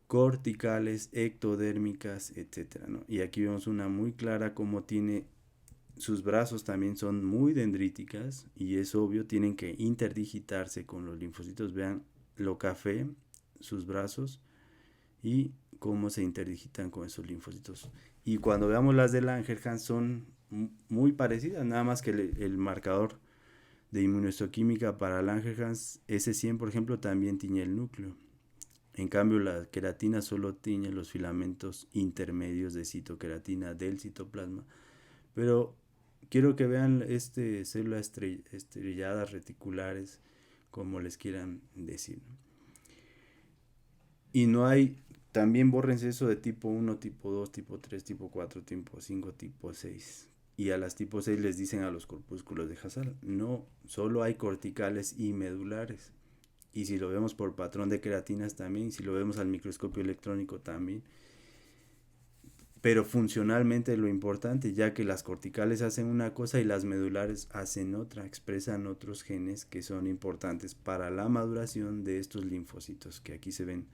corticales, ectodérmicas, etcétera, ¿no? Y aquí vemos una muy clara como tiene sus brazos, también son muy dendríticas y es obvio, tienen que interdigitarse con los linfocitos. Vean lo café, sus brazos y cómo se interdigitan con esos linfocitos. Y cuando veamos las de Langerhans son muy parecidas, nada más que el marcador de inmunohistoquímica para Langerhans S100, por ejemplo, también tiñe el núcleo. En cambio, la queratina solo tiñe los filamentos intermedios de citoqueratina del citoplasma. Pero quiero que vean células estrelladas reticulares, como les quieran decir. Y no hay, también bórrense eso de tipo 1, tipo 2, tipo 3, tipo 4, tipo 5, tipo 6. Y a las tipo 6 les dicen a los corpúsculos de Hassall. No, solo hay corticales y medulares. Y si lo vemos por patrón de queratinas también, si lo vemos al microscopio electrónico también. Pero funcionalmente lo importante, ya que las corticales hacen una cosa y las medulares hacen otra, expresan otros genes que son importantes para la maduración de estos linfocitos, que aquí se ven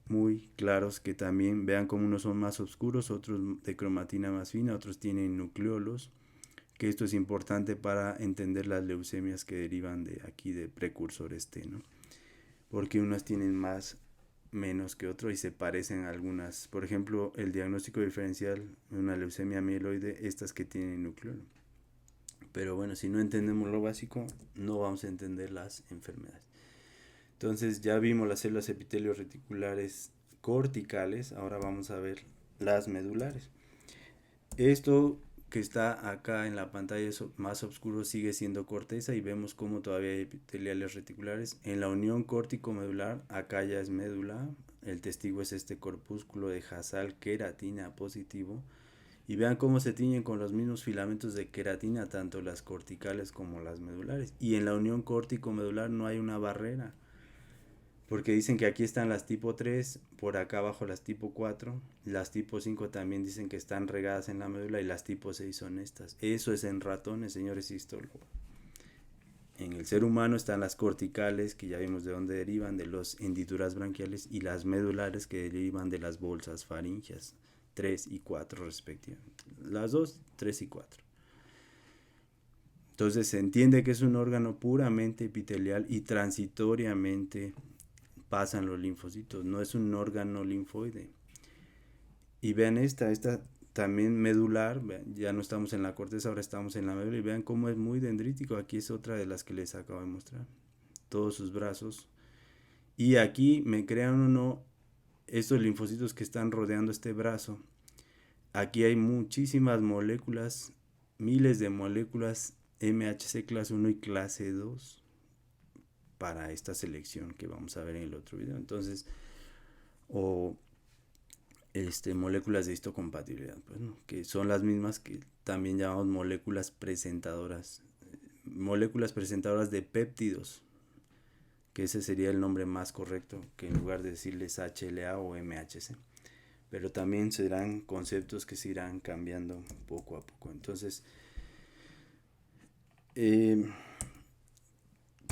muy claros, que también vean como unos son más oscuros, otros de cromatina más fina, otros tienen nucleolos, que esto es importante para entender las leucemias que derivan de aquí de precursores T, ¿no? Porque unas tienen más menos que otro y se parecen a algunas. Por ejemplo, el diagnóstico diferencial de una leucemia mieloide, estas que tienen nucleolo. Pero bueno, si no entendemos lo básico, no vamos a entender las enfermedades. Entonces ya vimos las células epitelios reticulares corticales, ahora vamos a ver las medulares. Esto que está acá en la pantalla más oscuro sigue siendo corteza y vemos como todavía hay epiteliales reticulares. En la unión córtico-medular, acá ya es médula, el testigo es este corpúsculo de Hassall queratina positivo. Y vean cómo se tiñen con los mismos filamentos de queratina, tanto las corticales como las medulares. Y en la unión córtico-medular no hay una barrera. Porque dicen que aquí están las tipo 3, por acá abajo las tipo 4, las tipo 5 también dicen que están regadas en la médula y las tipo 6 son estas. Eso es en ratones, señores histólogos. En el ser humano están las corticales, que ya vimos de dónde derivan, de las hendiduras branquiales, y las medulares, que derivan de las bolsas faringias, 3 y 4 respectivamente. Las 2, 3 y 4. Entonces se entiende que es un órgano puramente epitelial y transitoriamente pasan los linfocitos, no es un órgano linfoide. Y vean esta también medular, vean, ya no estamos en la corteza, ahora estamos en la médula, y vean cómo es muy dendrítico. Aquí es otra de las que les acabo de mostrar, todos sus brazos. Y aquí, me crean o no, estos linfocitos que están rodeando este brazo, aquí hay muchísimas moléculas, miles de moléculas MHC clase 1 y clase 2 para esta selección que vamos a ver en el otro video. Entonces, o moléculas de histocompatibilidad, pues, ¿no? Que son las mismas que también llamamos moléculas presentadoras de péptidos, que ese sería el nombre más correcto, que en lugar de decirles HLA o MHC. Pero también serán conceptos que se irán cambiando poco a poco. Entonces, ¿qué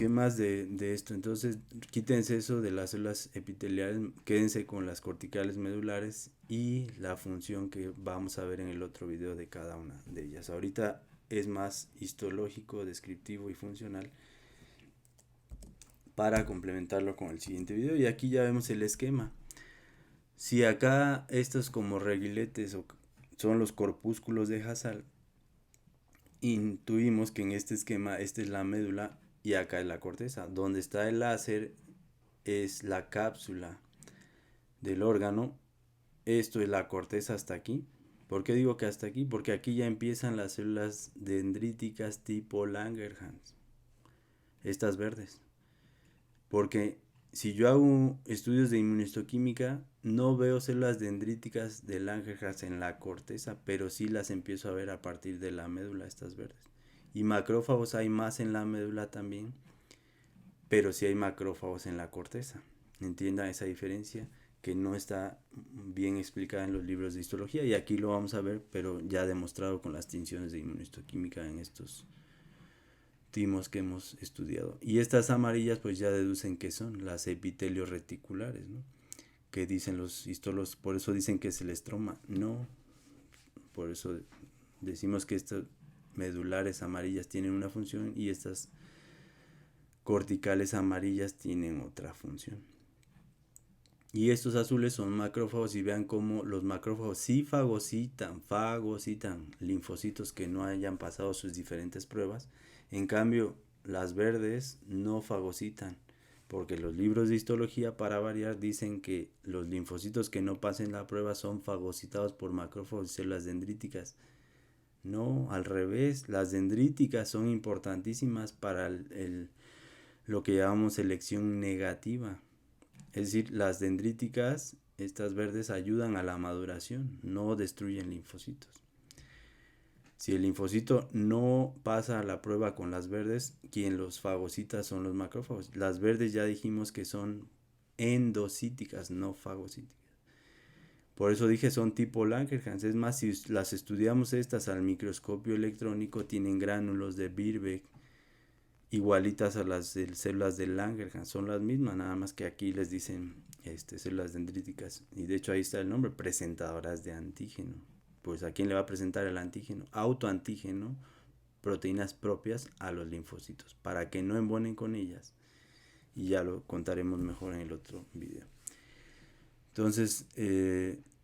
más de esto? Entonces, quítense eso de las células epiteliales, quédense con las corticales medulares y la función que vamos a ver en el otro video de cada una de ellas. Ahorita es más histológico, descriptivo y funcional para complementarlo con el siguiente video. Y aquí ya vemos el esquema. Si acá estos como reguiletes son los corpúsculos de Hassall, intuimos que en este esquema esta es la médula y acá es la corteza. Donde está el láser es la cápsula del órgano. Esto es la corteza hasta aquí. ¿Por qué digo que hasta aquí? Porque aquí ya empiezan las células dendríticas tipo Langerhans, estas verdes. Porque si yo hago estudios de inmunohistoquímica, no veo células dendríticas de Langerhans en la corteza, pero sí las empiezo a ver a partir de la médula, estas verdes. Y macrófagos hay más en la médula también, pero sí hay macrófagos en la corteza. Entiendan esa diferencia que no está bien explicada en los libros de histología, y aquí lo vamos a ver, pero ya demostrado con las tinciones de inmunohistoquímica en estos timos que hemos estudiado. Y estas amarillas pues ya deducen que son las epitelios reticulares, ¿no? Que dicen los histólogos, por eso dicen que es el estroma. No, por eso decimos que estas medulares amarillas tienen una función y estas corticales amarillas tienen otra función. Y estos azules son macrófagos, y vean cómo los macrófagos sí fagocitan linfocitos que no hayan pasado sus diferentes pruebas. En cambio, las verdes no fagocitan, porque los libros de histología, para variar, dicen que los linfocitos que no pasen la prueba son fagocitados por macrófagos y células dendríticas. No, al revés, las dendríticas son importantísimas para lo que llamamos selección negativa. Es decir, las dendríticas, estas verdes, ayudan a la maduración, no destruyen linfocitos. Si el linfocito no pasa a la prueba con las verdes, quien los fagocita son los macrófagos. Las verdes ya dijimos que son endocíticas, no fagocíticas. Por eso dije son tipo Langerhans. Es más, si las estudiamos estas al microscopio electrónico, tienen gránulos de Birbeck igualitas a las de células de Langerhans. Son las mismas, nada más que aquí les dicen células dendríticas. Y de hecho ahí está el nombre, presentadoras de antígeno. Pues ¿a quién le va a presentar el antígeno? Autoantígeno, proteínas propias a los linfocitos, para que no embonen con ellas. Y ya lo contaremos mejor en el otro video. Entonces,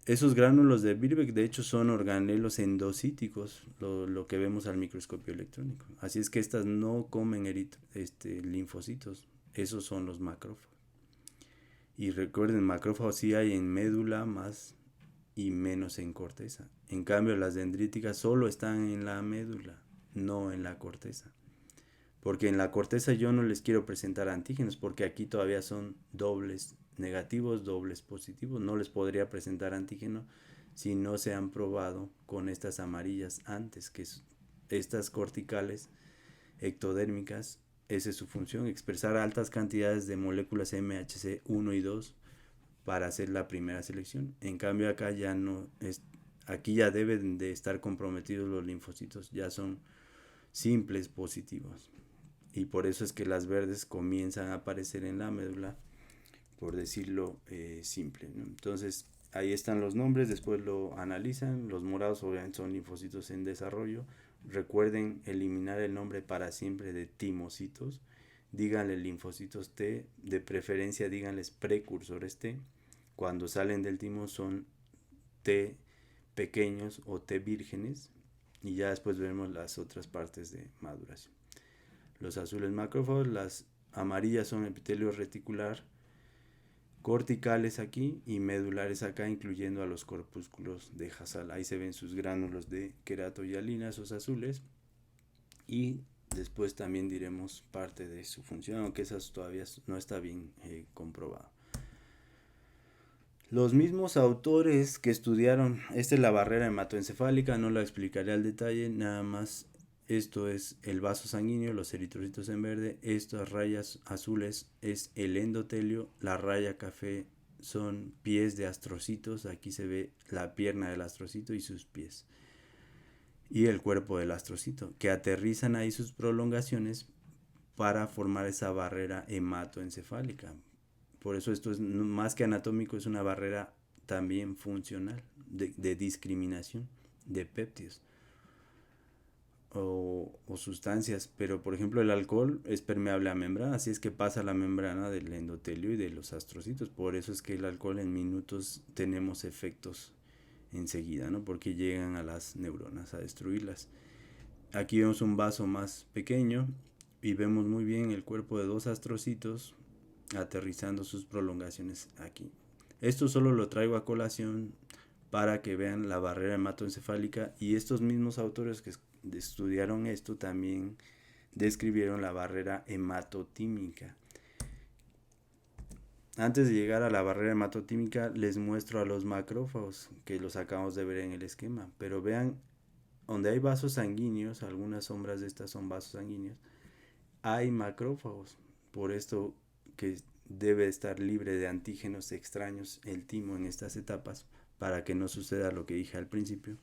esos gránulos de Birbeck de hecho son organelos endocíticos, lo que vemos al microscopio electrónico. Así es que estas no comen linfocitos, esos son los macrófagos. Y recuerden, macrófagos sí hay en médula más y menos en corteza. En cambio, las dendríticas solo están en la médula, no en la corteza. Porque en la corteza yo no les quiero presentar antígenos, porque aquí todavía son dobles negativos, dobles positivos. No les podría presentar antígeno si no se han probado con estas amarillas antes, que estas corticales ectodérmicas. Esa es su función, expresar altas cantidades de moléculas MHC 1 y 2 para hacer la primera selección. En cambio acá ya no es, aquí ya deben de estar comprometidos los linfocitos, ya son simples positivos. Y por eso es que las verdes comienzan a aparecer en la médula, por decirlo simple, ¿no? Entonces ahí están los nombres, después lo analizan. Los morados obviamente son linfocitos en desarrollo. Recuerden eliminar el nombre para siempre de timocitos. Díganle linfocitos T, de preferencia díganles precursores T. Cuando salen del timo son T pequeños o T vírgenes. Y ya después veremos las otras partes de maduración. Los azules macrófagos, las amarillas son epitelio reticular, corticales aquí y medulares acá, incluyendo a los corpúsculos de Hassall. Ahí se ven sus gránulos de queratohialina, esos azules. Y después también diremos parte de su función, aunque esas todavía no está bien comprobado. Los mismos autores que estudiaron, esta es la barrera hematoencefálica, no la explicaré al detalle, nada más. Esto es el vaso sanguíneo, los eritrocitos en verde. Estas rayas azules es el endotelio. La raya café son pies de astrocitos. Aquí se ve la pierna del astrocito y sus pies. Y el cuerpo del astrocito, que aterrizan ahí sus prolongaciones para formar esa barrera hematoencefálica. Por eso esto es más que anatómico, es una barrera también funcional, de discriminación de péptidos. O sustancias, pero por ejemplo el alcohol es permeable a membrana, así es que pasa la membrana del endotelio y de los astrocitos. Por eso es que el alcohol en minutos tenemos efectos enseguida, ¿no? Porque llegan a las neuronas a destruirlas. Aquí vemos un vaso más pequeño y vemos muy bien el cuerpo de dos astrocitos aterrizando sus prolongaciones aquí. Esto solo lo traigo a colación para que vean la barrera hematoencefálica, y estos mismos autores que estudiaron esto también describieron la barrera hematotímica. Antes de llegar a la barrera hematotímica les muestro a los macrófagos, que los acabamos de ver en el esquema, pero vean donde hay vasos sanguíneos, algunas sombras de estas son vasos sanguíneos, hay macrófagos. Por esto que debe estar libre de antígenos extraños el timo en estas etapas, para que no suceda lo que dije al principio.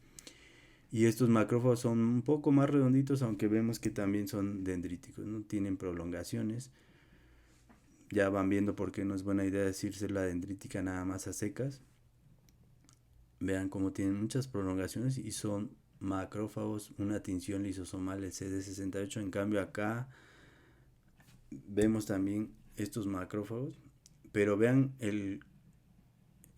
Y estos macrófagos son un poco más redonditos, aunque vemos que también son dendríticos, ¿no? Tienen prolongaciones. Ya van viendo por qué no es buena idea decirse la dendrítica nada más a secas. Vean cómo tienen muchas prolongaciones y son macrófagos, una tinción lisosomal, el CD68. En cambio acá vemos también estos macrófagos, pero vean el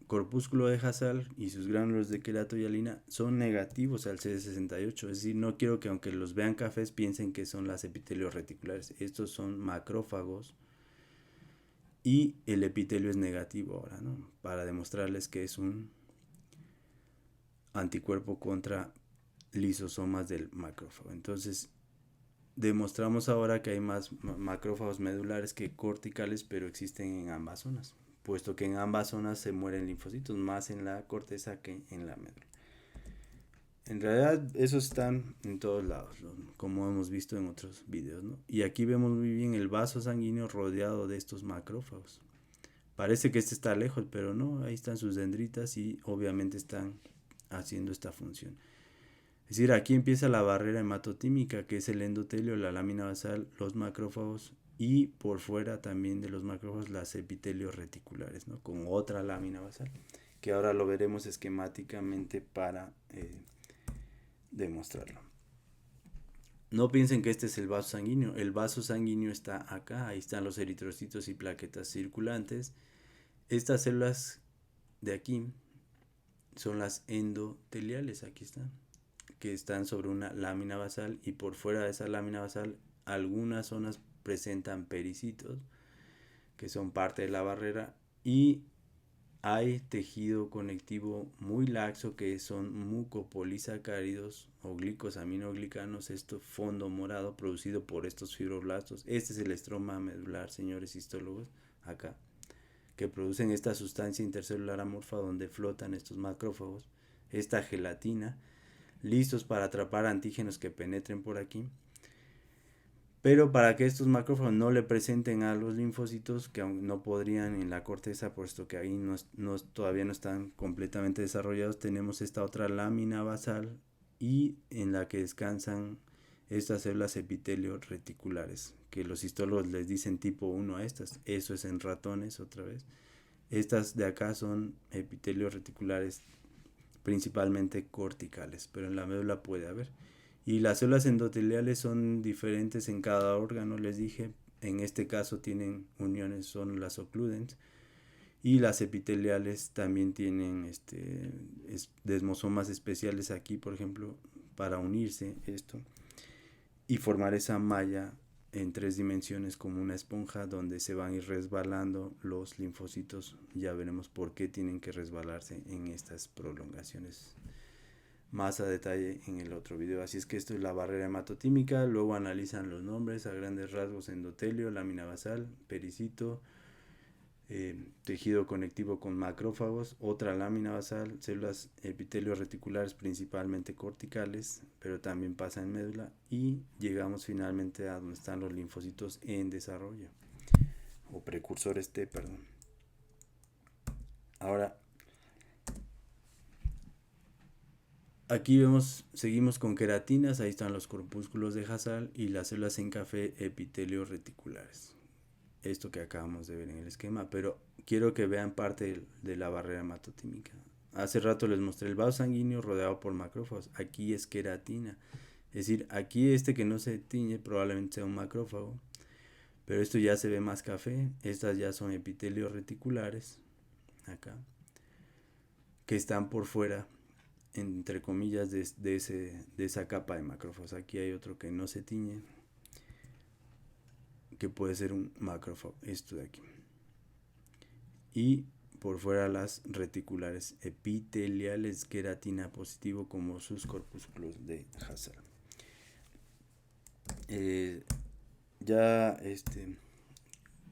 corpúsculo de Hassall y sus gránulos de queratohialina son negativos al CD68, es decir, no quiero que aunque los vean cafés piensen que son las epitelios reticulares. Estos son macrófagos y el epitelio es negativo ahora, ¿no? Para demostrarles que es un anticuerpo contra lisosomas del macrófago. Entonces, demostramos ahora que hay más macrófagos medulares que corticales, pero existen en ambas zonas, puesto que en ambas zonas se mueren linfocitos, más en la corteza que en la médula. En realidad, esos están en todos lados, ¿no? Como hemos visto en otros videos, ¿no? Y aquí vemos muy bien el vaso sanguíneo rodeado de estos macrófagos. Parece que este está lejos, pero no, ahí están sus dendritas y obviamente están haciendo esta función. Es decir, aquí empieza la barrera hematotímica, que es el endotelio, la lámina basal, los macrófagos y por fuera también de los macrófagos las epitelios reticulares, ¿no? Con otra lámina basal, que ahora lo veremos esquemáticamente para demostrarlo. No piensen que este es el vaso sanguíneo. El vaso sanguíneo está acá. Ahí están los eritrocitos y plaquetas circulantes. Estas células de aquí son las endoteliales. Aquí están. Que están sobre una lámina basal. Y por fuera de esa lámina basal, algunas zonas presentan pericitos, que son parte de la barrera. Y hay tejido conectivo muy laxo que son mucopolisacáridos o glicosaminoglicanos, esto fondo morado producido por estos fibroblastos. Este es el estroma medular, señores histólogos, acá, que producen esta sustancia intercelular amorfa donde flotan estos macrófagos, esta gelatina, listos para atrapar antígenos que penetren por aquí. Pero para que estos macrófagos no le presenten a los linfocitos, que aún no podrían en la corteza, puesto que ahí todavía no están completamente desarrollados, tenemos esta otra lámina basal y en la que descansan estas células epitelio reticulares, que los histólogos les dicen tipo 1 a estas. Eso es en ratones otra vez. Estas de acá son epitelios reticulares principalmente corticales, pero en la médula puede haber. Y las células endoteliales son diferentes en cada órgano, les dije. En este caso tienen uniones, son las ocludens. Y las epiteliales también tienen desmosomas especiales aquí, por ejemplo, para unirse esto y formar esa malla en 3 dimensiones como una esponja donde se van a ir resbalando los linfocitos. Ya veremos por qué tienen que resbalarse en estas prolongaciones más a detalle en el otro video. Así es que esto es la barrera hematotímica. Luego analizan los nombres a grandes rasgos: endotelio, lámina basal, pericito, tejido conectivo con macrófagos, otra lámina basal, células epitelios reticulares principalmente corticales, pero también pasa en médula, y llegamos finalmente a donde están los linfocitos en desarrollo o precursores T, perdón. Ahora aquí seguimos con queratinas, ahí están los corpúsculos de Hassall y las células en café epitelios reticulares. Esto que acabamos de ver en el esquema, pero quiero que vean parte de la barrera hematotímica. Hace rato les mostré el vaso sanguíneo rodeado por macrófagos. Aquí es queratina. Es decir, aquí que no se tiñe probablemente sea un macrófago, pero esto ya se ve más café. Estas ya son epitelios reticulares, acá, que están por fuera, entre comillas, de esa capa de macrófagos. Aquí hay otro que no se tiñe, que puede ser un macrófago, esto de aquí. Y por fuera las reticulares epiteliales, queratina positivo, como sus corpúsculos de Hassall. Ya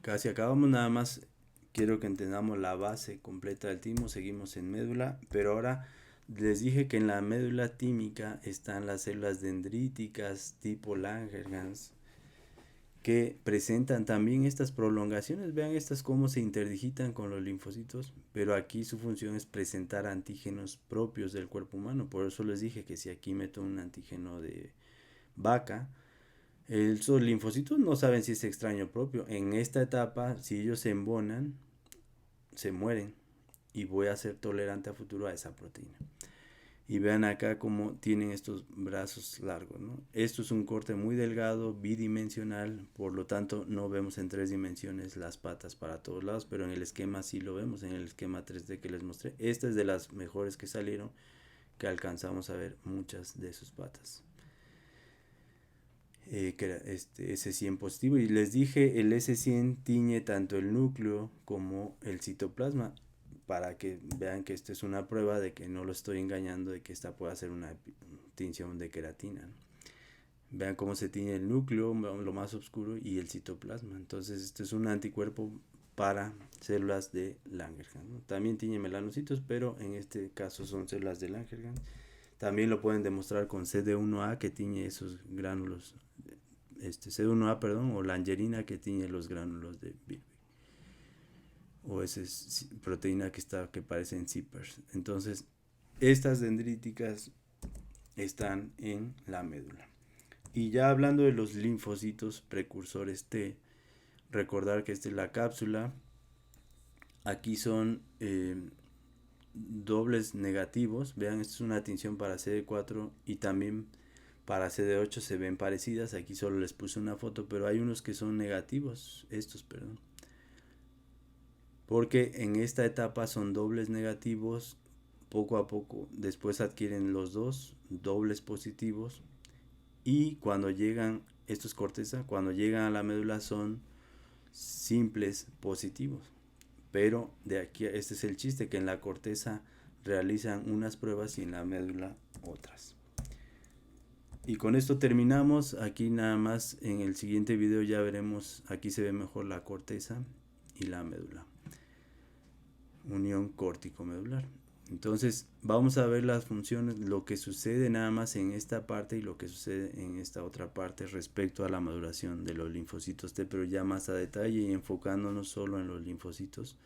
casi acabamos, nada más quiero que entendamos la base completa del timo. Seguimos en médula, pero ahora les dije que en la médula tímica están las células dendríticas tipo Langerhans, que presentan también estas prolongaciones. Vean estas cómo se interdigitan con los linfocitos, pero aquí su función es presentar antígenos propios del cuerpo humano. Por eso les dije que si aquí meto un antígeno de vaca, esos linfocitos no saben si es extraño o propio. En esta etapa, si ellos se embonan, se mueren, y voy a ser tolerante a futuro a esa proteína. Y vean acá cómo tienen estos brazos largos, ¿no? Esto es un corte muy delgado, bidimensional, por lo tanto no vemos en 3 dimensiones las patas para todos lados, pero en el esquema sí lo vemos, en el esquema 3D que les mostré. Esta es de las mejores que salieron, que alcanzamos a ver muchas de sus patas. que era S100 positivo, y les dije el S100 tiñe tanto el núcleo como el citoplasma, para que vean que esto es una prueba de que no lo estoy engañando, de que esta pueda ser una tinción de queratina, ¿no? Vean cómo se tiñe el núcleo, lo más oscuro, y el citoplasma. Entonces este es un anticuerpo para células de Langerhans, ¿no? También tiñe melanocitos, pero en este caso son células de Langerhans. También lo pueden demostrar con CD1A, que tiñe esos gránulos, CD1A, perdón, o langerina, que tiñe los gránulos de Birwig, o esa proteína que parecen zippers. Entonces, estas dendríticas están en la médula. Y ya hablando de los linfocitos precursores T, recordar que esta es la cápsula. Aquí son dobles negativos. Vean, esta es una tinción para CD4 y también para CD8 se ven parecidas. Aquí solo les puse una foto, pero hay unos que son negativos, perdón. Porque en esta etapa son dobles negativos, poco a poco después adquieren los dos dobles positivos, y cuando llegan, esto es corteza, cuando llegan a la médula son simples positivos. Pero de aquí, este es el chiste, que en la corteza realizan unas pruebas y en la médula otras. Y con esto terminamos. Aquí nada más, en el siguiente video ya veremos, aquí se ve mejor la corteza y la médula, unión córtico-medular. Entonces vamos a ver las funciones, lo que sucede nada más en esta parte y lo que sucede en esta otra parte respecto a la maduración de los linfocitos T, pero ya más a detalle y enfocándonos solo en los linfocitos,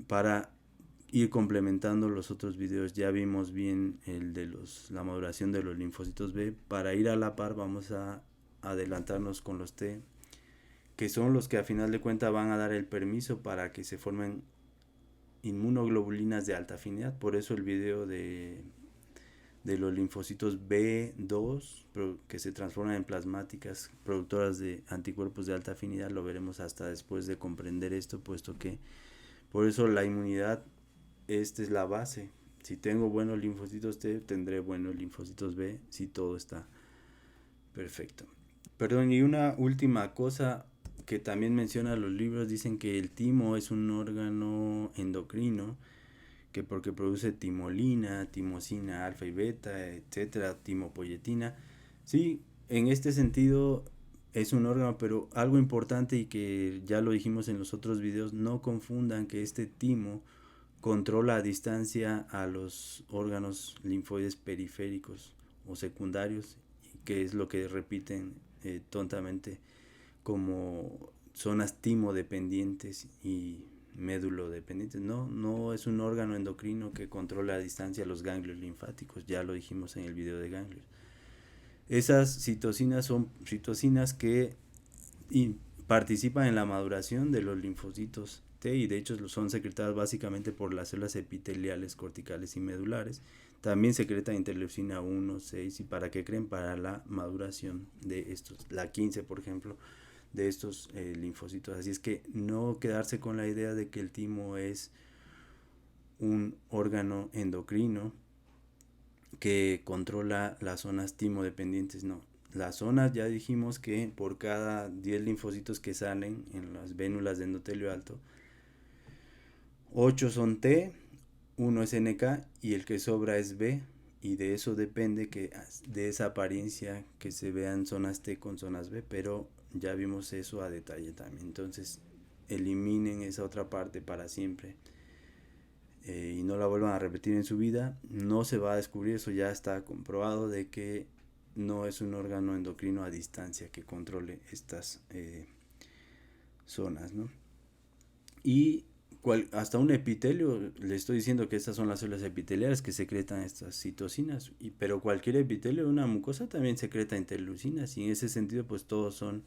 para ir complementando los otros videos. Ya vimos bien el de la maduración de los linfocitos B. Para ir a la par vamos a adelantarnos con los T, que son los que a final de cuentas van a dar el permiso para que se formen inmunoglobulinas de alta afinidad. Por eso el video de los linfocitos B2, que se transforman en plasmáticas productoras de anticuerpos de alta afinidad, lo veremos hasta después de comprender esto, puesto que por eso la inmunidad, esta es la base. Si tengo buenos linfocitos T, tendré buenos linfocitos B, si todo está perfecto. Perdón, y una última cosa que también menciona los libros, dicen que el timo es un órgano endocrino, que porque produce timolina, timosina alfa y beta, etcétera, timopoyetina. Sí, en este sentido es un órgano, pero algo importante y que ya lo dijimos en los otros videos, no confundan que este timo controla a distancia a los órganos linfoides periféricos o secundarios, que es lo que repiten tontamente como zonas timodependientes y médulo dependientes. No es un órgano endocrino que controla a distancia los ganglios linfáticos, ya lo dijimos en el video de ganglios. Esas citocinas son citocinas que participan en la maduración de los linfocitos T, y de hecho son secretadas básicamente por las células epiteliales, corticales y medulares. También secreta interleucina 1, 6, y para que creen, para la maduración de estos, la 15 por ejemplo, de estos linfocitos. Así es que no quedarse con la idea de que el timo es un órgano endocrino que controla las zonas timodependientes, no. Las zonas, ya dijimos que por cada 10 linfocitos que salen en las vénulas de endotelio alto, 8 son T, 1 es NK y el que sobra es B, y de eso depende que de esa apariencia que se vean zonas T con zonas B, pero ya vimos eso a detalle también. Entonces eliminen esa otra parte para siempre, y no la vuelvan a repetir en su vida. No se va a descubrir, eso ya está comprobado, de que no es un órgano endocrino a distancia que controle estas zonas, ¿no? Y hasta un epitelio, le estoy diciendo que estas son las células epiteliales que secretan estas citocinas, pero cualquier epitelio de una mucosa también secreta interleucinas, y en ese sentido pues todos son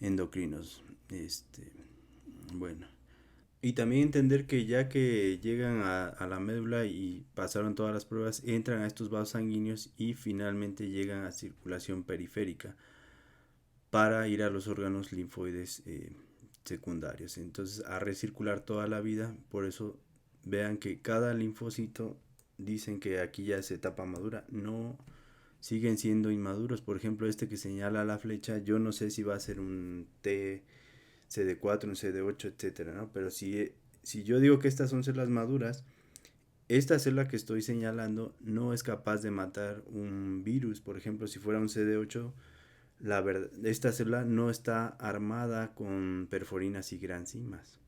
endocrinos. Bueno, y también entender que ya que llegan a la médula y pasaron todas las pruebas, entran a estos vasos sanguíneos y finalmente llegan a circulación periférica para ir a los órganos linfoides secundarios. Entonces, a recircular toda la vida. Por eso vean que cada linfocito, dicen que aquí ya es etapa madura. No, siguen siendo inmaduros. Por ejemplo, este que señala la flecha, yo no sé si va a ser un T CD4, un CD8, etcétera, ¿no? Pero si yo digo que estas son células maduras, esta célula que estoy señalando no es capaz de matar un virus. Por ejemplo, si fuera un CD8, esta célula no está armada con perforinas y granzimas.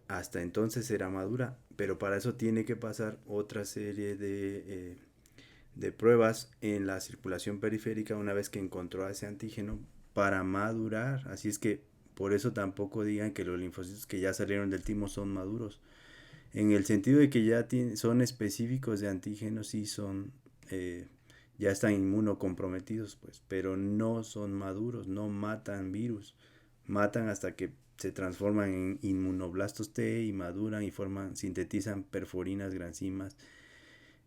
Hasta entonces será madura, pero para eso tiene que pasar otra serie de pruebas en la circulación periférica una vez que encontró a ese antígeno para madurar. Así es que por eso tampoco digan que los linfocitos que ya salieron del timo son maduros. En el sentido de que ya son específicos de antígenos y ya están inmunocomprometidos, pues, pero no son maduros, no matan virus. Matan hasta que se transforman en inmunoblastos T y maduran y sintetizan perforinas, granzimas,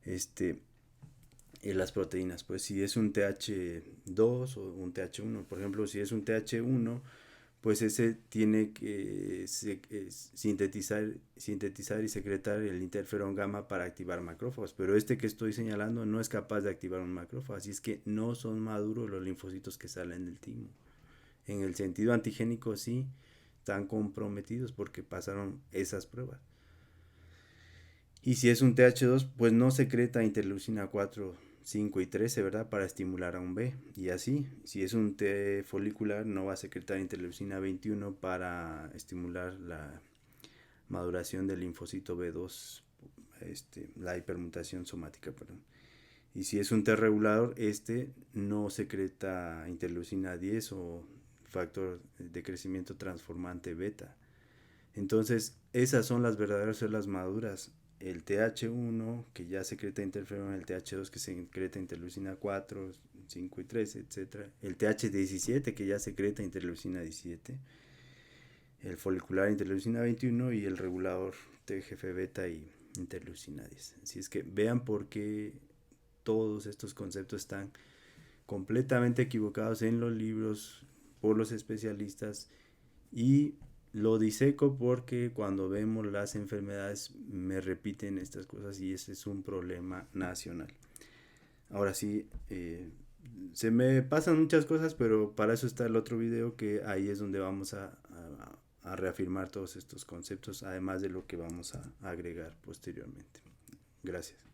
este, las proteínas. Pues si es un TH2 o un TH1, por ejemplo, si es un TH1, pues ese tiene que sintetizar y secretar el interferón gamma para activar macrófagos, pero este que estoy señalando no es capaz de activar un macrófago, así es que no son maduros los linfocitos que salen del timo. En el sentido antigénico sí están comprometidos porque pasaron esas pruebas. Y si es un TH2, pues no secreta interleucina 4, 5 y 13, ¿verdad? Para estimular a un B. Y así, si es un T folicular, no va a secretar interleucina 21 para estimular la maduración del linfocito B2, la hipermutación somática, perdón. Y si es un T regulador, no secreta interleucina 10 o factor de crecimiento transformante beta. Entonces, esas son las verdaderas células maduras. El TH1 que ya secreta interferón, el TH2 que secreta interleucina 4, 5 y 13, etc. El TH17 que ya secreta interleucina 17. El folicular interleucina 21 y el regulador TGF beta y interleucina 10. Así es que vean por qué todos estos conceptos están completamente equivocados en los libros por los especialistas, y lo diseco porque cuando vemos las enfermedades me repiten estas cosas y ese es un problema nacional. Ahora sí, se me pasan muchas cosas, pero para eso está el otro video, que ahí es donde vamos a reafirmar todos estos conceptos, además de lo que vamos a agregar posteriormente. Gracias.